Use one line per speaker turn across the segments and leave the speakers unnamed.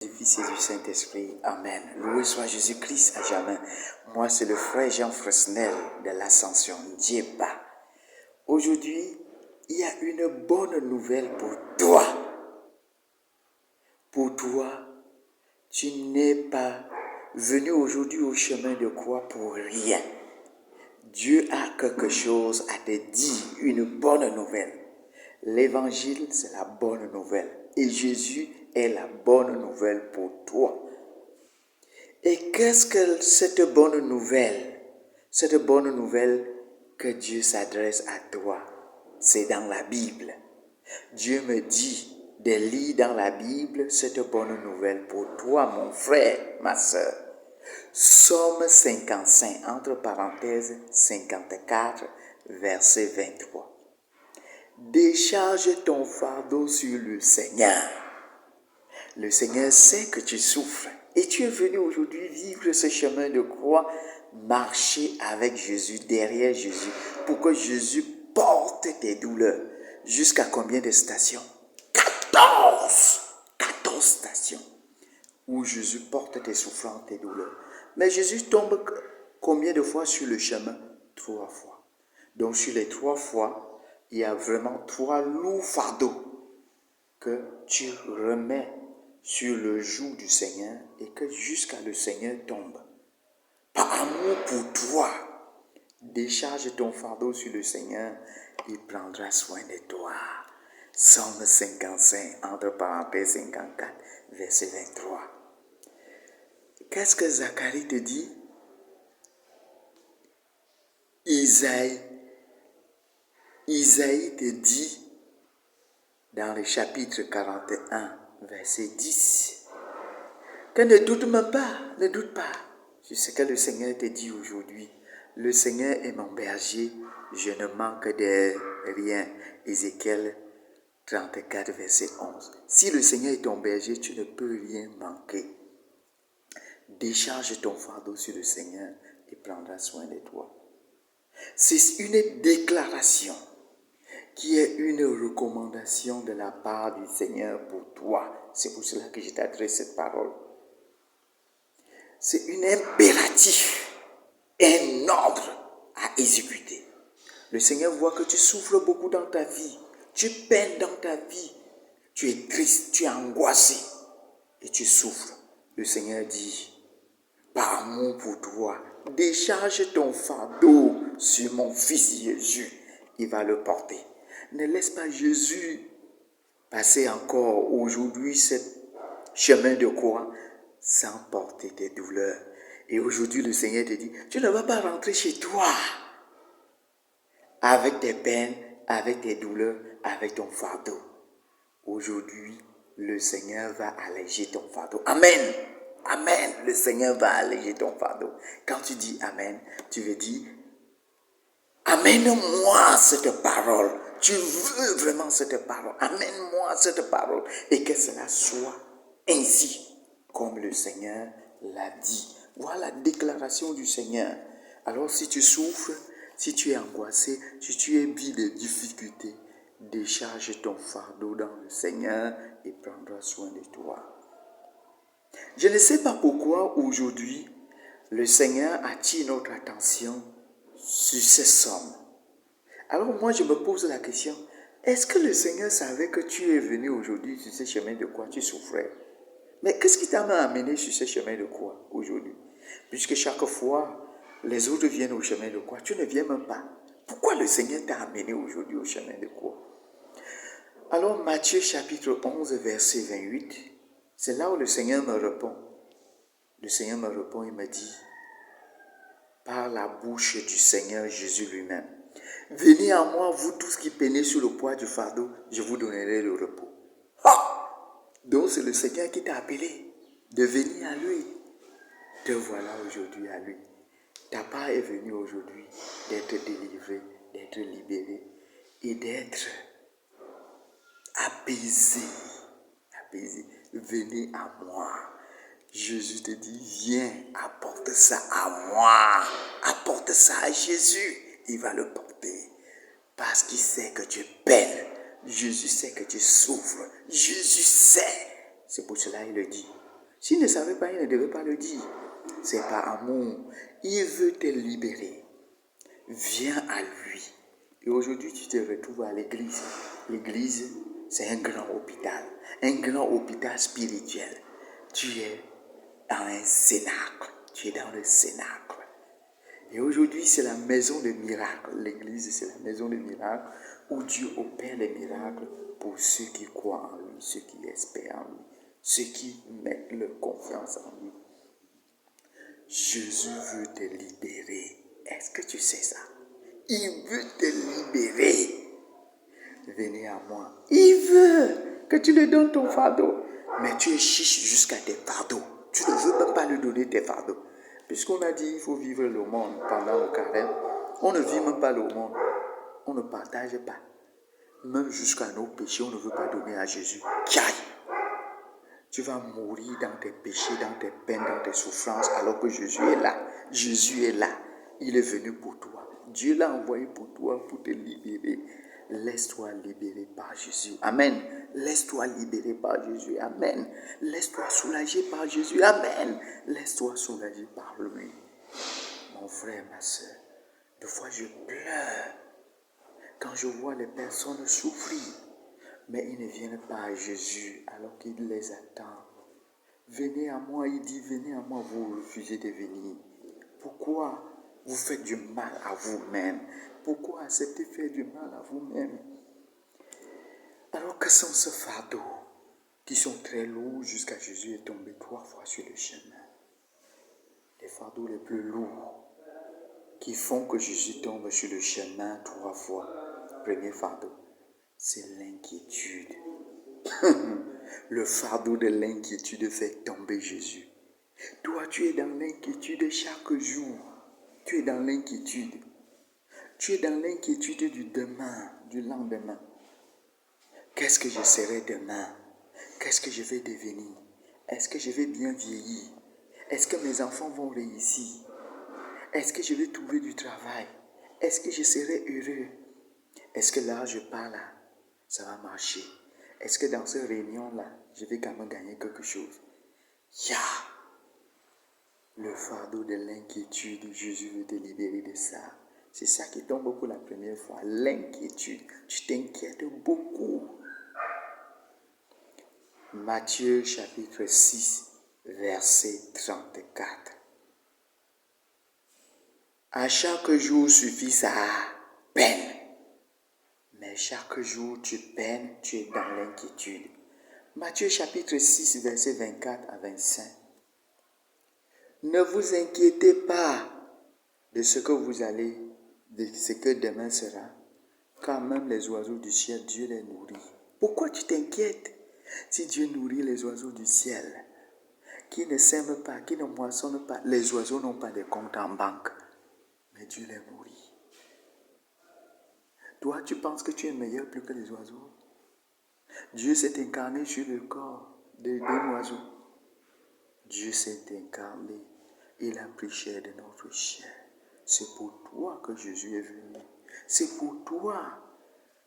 Du Fils et du Saint-Esprit. Amen. Loué soit Jésus-Christ à jamais. Moi, c'est le frère Jean Fresnel de l'Ascension, Djeba. Aujourd'hui, il y a une bonne nouvelle pour toi. Pour toi, tu n'es pas venu aujourd'hui au chemin de croix pour rien. Dieu a quelque chose à te dire, une bonne nouvelle. L'évangile, c'est la bonne nouvelle. Et Jésus est la bonne nouvelle pour toi. Et qu'est-ce que cette bonne nouvelle? Cette bonne nouvelle que Dieu s'adresse à toi, c'est dans la Bible. Dieu me dit de lire dans la Bible cette bonne nouvelle pour toi, mon frère, ma soeur. Psaume 55, entre parenthèses 54, verset 23. Décharge ton fardeau sur le Seigneur. Le Seigneur sait que tu souffres et tu es venu aujourd'hui vivre ce chemin de croix, marcher avec Jésus, derrière Jésus, pour que Jésus porte tes douleurs. Jusqu'à combien de stations? 14 stations où Jésus porte tes souffrances, tes douleurs. Mais Jésus tombe combien de fois sur le chemin? 3 fois. Donc sur les 3 fois, il y a vraiment 3 lourds fardeaux que tu remets sur le joug du Seigneur et que jusqu'à le Seigneur tombe. Par amour pour toi, décharge ton fardeau sur le Seigneur, il prendra soin de toi. Psaume 55, entre parenthèses 54, verset 23. Qu'est-ce que Zacharie te dit? Isaïe te dit dans le chapitre 41, verset 10, que ne doute même pas, ne doute pas. C'est ce que le Seigneur te dit aujourd'hui. Le Seigneur est mon berger, je ne manque de rien. Ézéchiel 34, verset 11. Si le Seigneur est ton berger, tu ne peux rien manquer. Décharge ton fardeau sur le Seigneur et prendra soin de toi. C'est une déclaration qui est une recommandation de la part du Seigneur pour toi. C'est pour cela que je t'adresse cette parole. C'est un impératif, un ordre à exécuter. Le Seigneur voit que tu souffres beaucoup dans ta vie, tu peines dans ta vie, tu es triste, tu es angoissé et tu souffres. Le Seigneur dit, par amour pour toi, décharge ton fardeau sur mon fils Jésus, il va le porter. Ne laisse pas Jésus passer encore aujourd'hui ce chemin de croix sans porter tes douleurs. Et aujourd'hui, le Seigneur te dit, tu ne vas pas rentrer chez toi avec tes peines, avec tes douleurs, avec ton fardeau. Aujourd'hui, le Seigneur va alléger ton fardeau. Amen. Amen. Le Seigneur va alléger ton fardeau. Quand tu dis Amen, tu veux dire, amène-moi cette parole. Tu veux vraiment cette parole. Amène-moi cette parole. Et que cela soit ainsi comme le Seigneur l'a dit. Voilà la déclaration du Seigneur. Alors si tu souffres, si tu es angoissé, si tu es vide de difficultés, décharge ton fardeau dans le Seigneur et prendra soin de toi. Je ne sais pas pourquoi aujourd'hui le Seigneur attire notre attention sur ces sommes. Alors moi je me pose la question, est-ce que le Seigneur savait que tu es venu aujourd'hui sur ce chemin de croix, tu souffrais? Mais qu'est-ce qui t'a amené sur ce chemin de croix aujourd'hui? Puisque chaque fois, les autres viennent au chemin de croix, tu ne viens même pas. Pourquoi le Seigneur t'a amené aujourd'hui au chemin de croix? Alors Matthieu chapitre 11, verset 28, c'est là où le Seigneur me répond. Le Seigneur me répond, il me dit, par la bouche du Seigneur Jésus lui-même, venez à moi, vous tous qui peinez sur le poids du fardeau, je vous donnerai le repos. Donc c'est le Seigneur qui t'a appelé de venir à lui. Te voilà aujourd'hui à lui. Ta part est venue aujourd'hui d'être délivré, d'être libéré et d'être apaisé. Venez à moi. Jésus te dit, viens, apporte ça à moi. Apporte ça à Jésus. Il va le porter. Parce qu'il sait que tu peines. Jésus sait que tu souffres. Jésus sait. C'est pour cela qu'il le dit. S'il ne savait pas, il ne devait pas le dire. C'est par amour. Il veut te libérer. Viens à lui. Et aujourd'hui, tu te retrouves à l'église. L'église, c'est un grand hôpital. Un grand hôpital spirituel. Tu es dans un cénacle. Tu es dans le cénacle. Et aujourd'hui, c'est la maison des miracles. L'église, c'est la maison des miracles où Dieu opère les miracles pour ceux qui croient en lui, ceux qui espèrent en lui, ceux qui mettent leur confiance en lui. Jésus veut te libérer. Est-ce que tu sais ça? Il veut te libérer. Venez à moi. Il veut que tu lui donnes ton fardeau. Mais tu es chiche jusqu'à tes fardeaux. Tu ne veux même pas lui donner tes fardeaux. Puisqu'on a dit qu'il faut vivre le monde pendant le carême, on ne vit même pas le monde. On ne partage pas. Même jusqu'à nos péchés, on ne veut pas donner à Jésus. Aïe! Tu vas mourir dans tes péchés, dans tes peines, dans tes souffrances, alors que Jésus est là. Jésus est là. Il est venu pour toi. Dieu l'a envoyé pour toi, pour te libérer. Laisse-toi libérer par Jésus. Amen. Laisse-toi libérer par Jésus. Amen. Laisse-toi soulager par Jésus. Amen. Laisse-toi soulager par lui. Mon frère, ma soeur, des fois je pleure quand je vois les personnes souffrir. Mais ils ne viennent pas à Jésus alors qu'il les attend. Venez à moi, il dit, venez à moi, vous refusez de venir. Pourquoi vous faites du mal à vous-même? Pourquoi accepter faire du mal à vous-même? Alors que sont ces fardeaux qui sont très lourds jusqu'à Jésus est tombé 3 fois sur le chemin? Les fardeaux les plus lourds qui font que Jésus tombe sur le chemin 3 fois. Premier fardeau, c'est l'inquiétude. Le fardeau de l'inquiétude fait tomber Jésus. Toi, tu es dans l'inquiétude chaque jour. Tu es dans l'inquiétude. Tu es dans l'inquiétude du demain, du lendemain. Qu'est-ce que je serai demain? Qu'est-ce que je vais devenir? Est-ce que je vais bien vieillir? Est-ce que mes enfants vont réussir? Est-ce que je vais trouver du travail? Est-ce que je serai heureux? Est-ce que là, je pars là, ça va marcher? Est-ce que dans cette réunion-là, je vais quand même gagner quelque chose? Le fardeau de l'inquiétude, Jésus veut te libérer de ça. C'est ça qui tombe pour la première fois, l'inquiétude. Tu t'inquiètes beaucoup. Matthieu chapitre 6, verset 34. À chaque jour suffit sa peine. Mais chaque jour tu peines, tu es dans l'inquiétude. Matthieu chapitre 6, verset 24 à 25. Ne vous inquiétez pas de ce que vous allez, de ce que demain sera, car même les oiseaux du ciel, Dieu les nourrit. Pourquoi tu t'inquiètes si Dieu nourrit les oiseaux du ciel, qui ne sèment pas, qui ne moissonnent pas? Les oiseaux n'ont pas de compte en banque, mais Dieu les nourrit. Toi, tu penses que tu es meilleur plus que les oiseaux? Dieu s'est incarné sur le corps d'un oiseau. Dieu s'est incarné. Il a pris chair de notre chair. C'est pour toi que Jésus est venu. C'est pour toi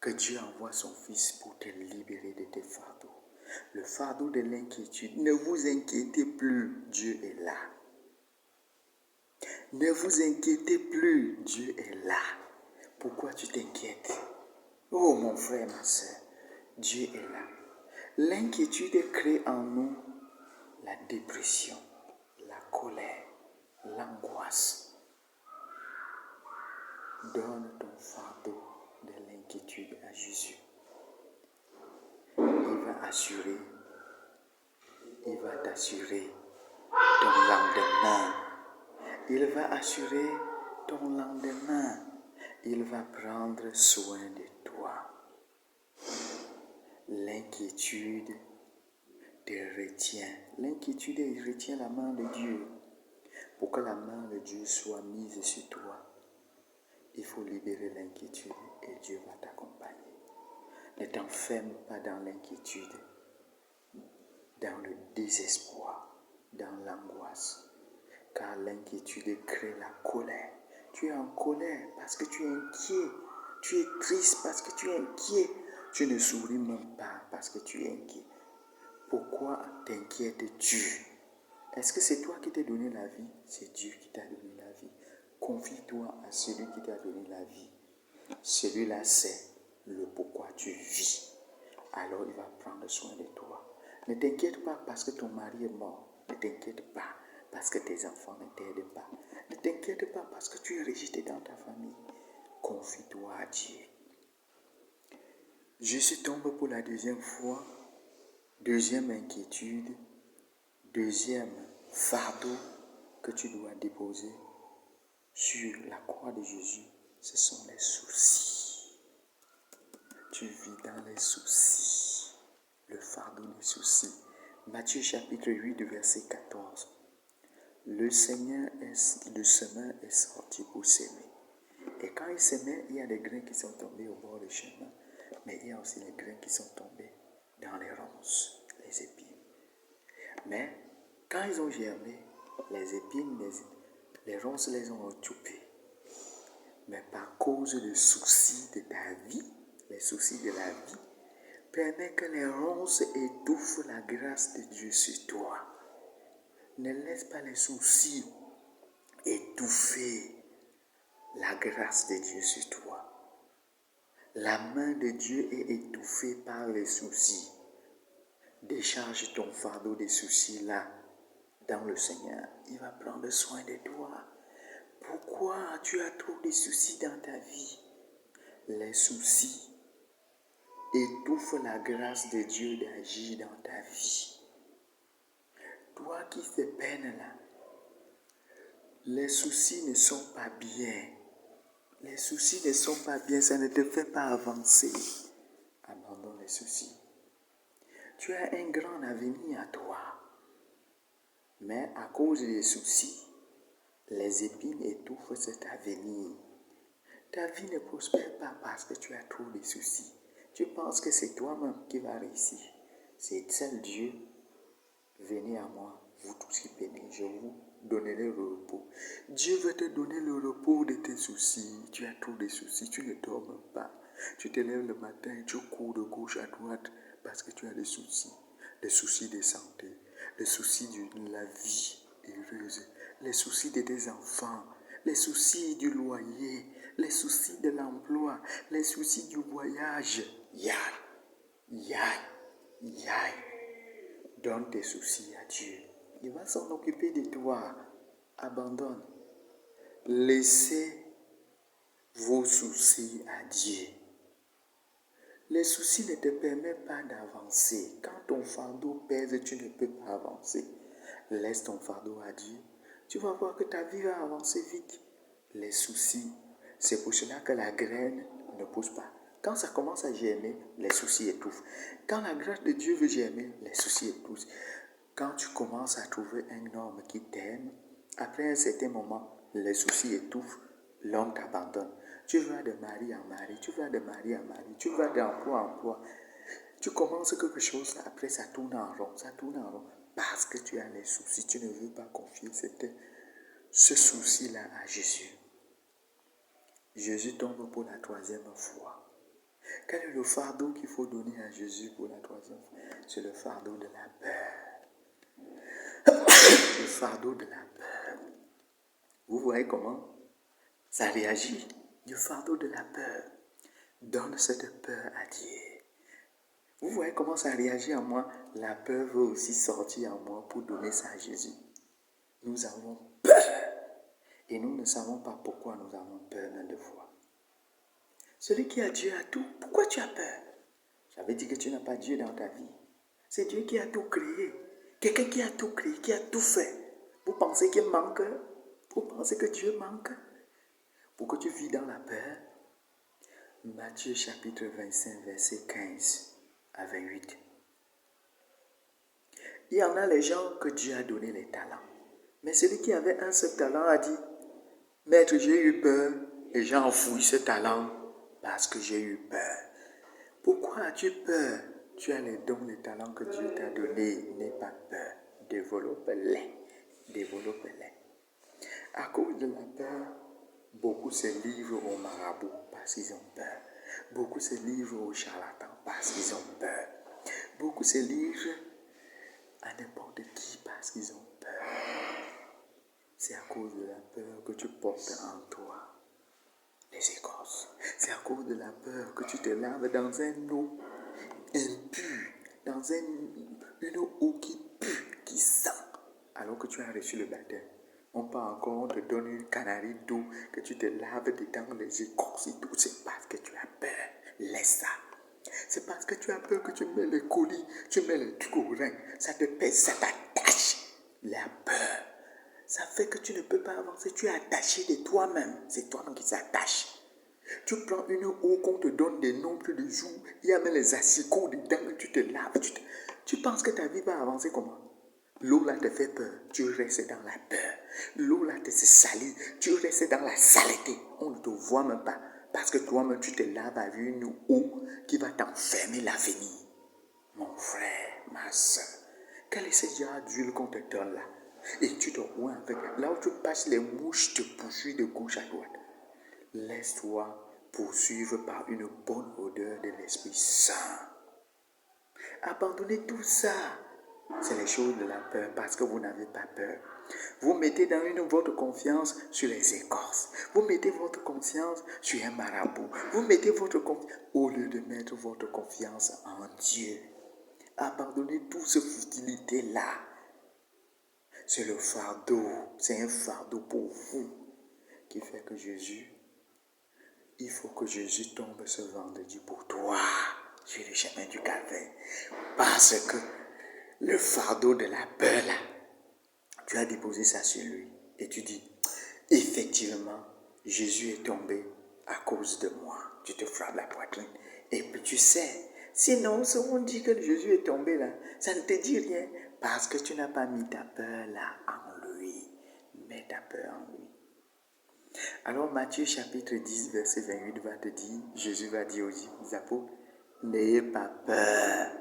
que Dieu envoie son Fils pour te libérer de tes fardeaux. Le fardeau de l'inquiétude. Ne vous inquiétez plus, Dieu est là. Ne vous inquiétez plus, Dieu est là. Pourquoi tu t'inquiètes? Oh mon frère, ma soeur, Dieu est là. L'inquiétude crée en nous la dépression, la colère, l'angoisse. Donne ton fardeau de l'inquiétude à Jésus. Il va t'assurer ton lendemain. Il va assurer ton lendemain. Il va prendre soin de toi. L'inquiétude te retient. L'inquiétude retient la main de Dieu. Pour que la main de Dieu soit mise sur toi, il faut libérer l'inquiétude et Dieu va t'accompagner. Ne t'enferme pas dans l'inquiétude, dans le désespoir, dans l'angoisse. Car l'inquiétude crée la colère. Tu es en colère parce que tu es inquiet. Tu es triste parce que tu es inquiet. Tu ne souris même pas parce que tu es inquiet. Pourquoi t'inquiètes-tu? Est-ce que c'est toi qui t'es donné la vie? C'est Dieu qui t'a donné la vie. Confie-toi à celui qui t'a donné la vie. Celui-là sait le pourquoi tu vis. Alors il va prendre soin de toi. Ne t'inquiète pas parce que ton mari est mort. Ne t'inquiète pas parce que tes enfants ne t'aident pas. Ne t'inquiète pas parce que tu es rejeté dans ta famille. Confie-toi à Dieu. Je suis tombé pour la deuxième fois. Deuxième inquiétude. Deuxième fardeau que tu dois déposer sur la croix de Jésus. Ce sont les soucis. Tu vis dans les soucis. Le fardeau des soucis. Matthieu chapitre 8, verset 14. Le semeur est sorti pour s'aimer. Et quand il s'aimait, il y a des grains qui sont tombés au bord du chemin. Mais il y a aussi les grains qui sont tombés dans les ronces, les épines. Mais quand ils ont germé, les épines, les ronces les ont occupés. Mais par cause des soucis de ta vie, les soucis de la vie, permet que les ronces étouffent la grâce de Dieu sur toi. Ne laisse pas les soucis étouffer la grâce de Dieu sur toi. La main de Dieu est étouffée par les soucis. Décharge ton fardeau des soucis là dans le Seigneur. Il va prendre soin de toi. Pourquoi tu as trop de soucis dans ta vie? Les soucis étouffent la grâce de Dieu d'agir dans ta vie. Toi qui te peines là, les soucis ne sont pas bien. Les soucis ne sont pas bien, ça ne te fait pas avancer. Abandonne les soucis. Tu as un grand avenir à toi. Mais à cause des soucis, les épines étouffent cet avenir. Ta vie ne prospère pas parce que tu as trop de soucis. Tu penses que c'est toi-même qui vas réussir. C'est seul Dieu. Venez à moi, vous tous qui peinez, je vous donnerai le repos. Dieu veut te donner le repos de tes soucis. Tu as trop de soucis, tu ne dors même pas. Tu te lèves le matin et tu cours de gauche à droite parce que tu as des soucis. Les soucis de santé, les soucis de la vie heureuse, les soucis de tes enfants, les soucis du loyer, les soucis de l'emploi, les soucis du voyage. Yaï. Donne tes soucis à Dieu. Il va s'en occuper de toi. Abandonne. Laissez vos soucis à Dieu. Les soucis ne te permettent pas d'avancer. Quand ton fardeau pèse, tu ne peux pas avancer. Laisse ton fardeau à Dieu. Tu vas voir que ta vie va avancer vite. Les soucis, c'est pour cela que la graine ne pousse pas. Quand ça commence à germer, les soucis étouffent. Quand la grâce de Dieu veut germer, les soucis étouffent. Quand tu commences à trouver un homme qui t'aime, après un certain moment, les soucis étouffent, l'homme t'abandonne. Tu vas de mari en mari, tu vas de mari en mari, tu vas d'emploi en emploi. Tu commences quelque chose, après ça tourne en rond, parce que tu as les soucis. Tu ne veux pas confier ce souci-là à Jésus. Jésus tombe pour la troisième fois. Quel est le fardeau qu'il faut donner à Jésus pour la troisième fois? C'est le fardeau de la peur. Le fardeau de la peur. Vous voyez comment ça réagit? Le fardeau de la peur. Donne cette peur à Dieu. Vous voyez comment ça réagit en moi? La peur veut aussi sortir en moi pour donner ça à Jésus. Nous avons peur. Et nous ne savons pas pourquoi nous avons peur même de fois. Celui qui a Dieu a tout. Pourquoi tu as peur? J'avais dit que tu n'as pas Dieu dans ta vie. C'est Dieu qui a tout créé. Quelqu'un qui a tout créé, qui a tout fait. Vous pensez qu'il manque? Vous pensez que Dieu manque? Pourquoi tu vis dans la peur? Matthieu chapitre 25, verset 15 à 28. Il y en a les gens que Dieu a donné les talents. Mais celui qui avait un seul talent a dit, Maître, j'ai eu peur et j'ai enfoui ce talent parce que j'ai eu peur. Pourquoi as-tu peur? Tu as les dons, les talents que Dieu t'a donnés. N'aie pas peur. Développe-les. Développe-les. À cause de la peur, beaucoup se livrent aux marabouts parce qu'ils ont peur. Beaucoup se livrent aux charlatans parce qu'ils ont peur. Beaucoup se livrent à n'importe qui parce qu'ils ont peur. C'est à cause de la peur que tu portes en toi les écorces. C'est à cause de la peur que tu te laves dans un eau impure, dans une eau qui pue, qui sent, alors que tu as reçu le baptême. On peut encore te donner une canarie d'eau que tu te laves dedans les écorces et tout. C'est parce que tu as peur. Laisse ça. C'est parce que tu as peur que tu mets les colis, tu mets les trucs au rein. Ça te pèse, ça t'attache. La peur, ça fait que tu ne peux pas avancer. Tu es attaché de toi-même. C'est toi-même qui s'attache. Tu prends une eau qu'on te donne des nombres de jours. Il y a même les asticots dedans. Tu te laves. Tu penses que ta vie va avancer comment? L'eau là te fait peur. Tu restes dans la peur. L'eau là te salit. Tu restes dans la saleté. On ne te voit même pas. Parce que toi-même, tu te laves avec une eau qui va t'enfermer l'avenir. Mon frère, ma soeur, quel est ce genre d'huile qu'on te donne là? Et tu te oins avec. Là où tu passes, les mouches te poursuivent de gauche à droite. Laisse-toi poursuivre par une bonne odeur de l'Esprit Saint. Abandonnez tout ça. C'est les choses de la peur parce que vous n'avez pas peur. Vous mettez votre confiance sur les écorces. Vous mettez votre confiance sur un marabout. Vous mettez votre confiance au lieu de mettre votre confiance en Dieu. Abandonnez toute cette futilité-là. C'est le fardeau. C'est un fardeau pour vous qui fait que il faut que Jésus tombe ce vendredi pour toi sur le chemin du calvaire. Parce que le fardeau de la peur là, tu as déposé ça sur lui et tu dis, effectivement, Jésus est tombé à cause de moi. Tu te frappes la poitrine et puis tu sais. Sinon, si on dit que Jésus est tombé là, ça ne te dit rien parce que tu n'as pas mis ta peur là en lui. Mets ta peur en lui. Alors Matthieu chapitre 10 verset 28 va te dire, Jésus va dire aux apôtres, n'ayez pas peur,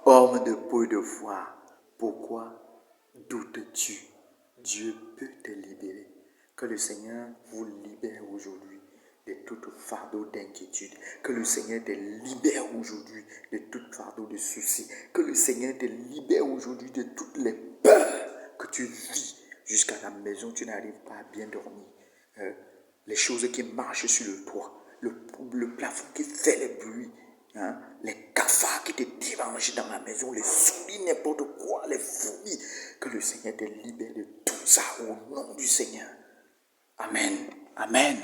homme de peu de foi, pourquoi doutes-tu? Dieu peut te libérer. Que le Seigneur vous libère aujourd'hui de tout fardeau d'inquiétude. Que le Seigneur te libère aujourd'hui de tout fardeau de soucis. Que le Seigneur te libère aujourd'hui de toutes les peurs que tu vis jusqu'à la maison. Tu n'arrives pas à bien dormir. Les choses qui marchent sur le toit. Le plafond qui fait les bruits. Les cafards qui te dérangent dans la maison, les souris, n'importe quoi, les fourmis. Que le Seigneur te libère de tout ça au nom du Seigneur. Amen. Amen.